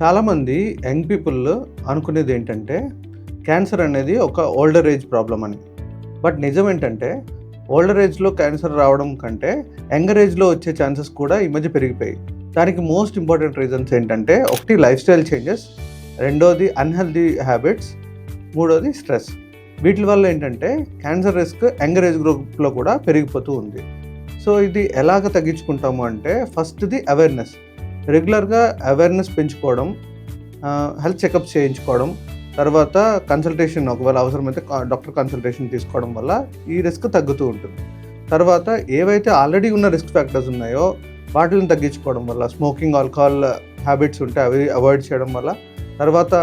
చాలామంది young people అనుకునేది ఏంటంటే క్యాన్సర్ అనేది ఒక ఓల్డర్ ఏజ్ ప్రాబ్లం అని. బట్ నిజం ఏంటంటే ఓల్డర్ ఏజ్లో క్యాన్సర్ రావడం కంటే యంగర్ ఏజ్లో వచ్చే ఛాన్సెస్ కూడా ఈ మధ్య పెరిగిపోయాయి. దానికి మోస్ట్ ఇంపార్టెంట్ రీజన్స్ ఏంటంటే ఒకటి లైఫ్ స్టైల్ చేంజెస్, రెండోది అన్హెల్దీ హ్యాబిట్స్, మూడోది స్ట్రెస్. వీటి వల్ల ఏంటంటే క్యాన్సర్ రిస్క్ యంగర్ ఏజ్ గ్రూప్లో కూడా పెరిగిపోతూ ఉంది. సో ఇది ఎలాగ తగ్గించుకుంటాము అంటే ఫస్ట్ది అవేర్నెస్. రెగ్యులర్గా అవేర్నెస్ పెంచుకోవడం, హెల్త్ చెకప్స్ చేయించుకోవడం, తర్వాత కన్సల్టేషన్ ఒకవేళ అవసరమైతే డాక్టర్ కన్సల్టేషన్ తీసుకోవడం వల్ల ఈ రిస్క్ తగ్గుతూ ఉంటుంది. తర్వాత ఏవైతే ఆల్రెడీ ఉన్న రిస్క్ ఫ్యాక్టర్స్ ఉన్నాయో వాటిని తగ్గించుకోవడం వల్ల, స్మోకింగ్, ఆల్కహాల్ హ్యాబిట్స్ ఉంటే అవి అవాయిడ్ చేయడం వల్ల, తర్వాత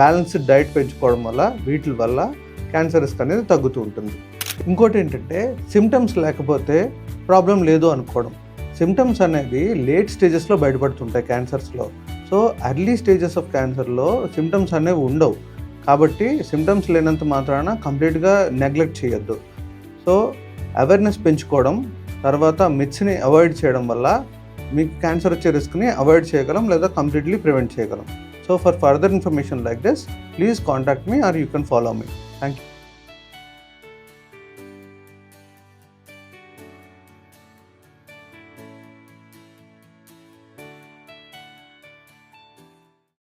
బ్యాలెన్స్డ్ డైట్ పెంచుకోవడం వల్ల వీటి వల్ల క్యాన్సర్ రిస్క్ అనేది తగ్గుతూ ఉంటుంది. ఇంకోటి ఏంటంటే సిమ్టమ్స్ లేకపోతే ప్రాబ్లం లేదు అనుకోవడం. సిమ్టమ్స్ అనేవి లేట్ స్టేజెస్లో బయటపడుతుంటాయి క్యాన్సర్స్లో. సో ఎర్లీ స్టేజెస్ ఆఫ్ క్యాన్సర్లో సిమ్టమ్స్ అనేవి ఉండవు. కాబట్టి సిమ్టమ్స్ లేనంత మాత్రాన కంప్లీట్గా నెగ్లెక్ట్ చేయొద్దు. సో అవేర్నెస్ పెంచుకోవడం, తర్వాత మిత్స్ని అవాయిడ్ చేయడం వల్ల మీకు క్యాన్సర్ వచ్చే రిస్క్ని అవాయిడ్ చేయగలం లేదా కంప్లీట్లీ ప్రివెంట్ చేయగలం. So for further information like this, please contact me or you can follow me. Thank you.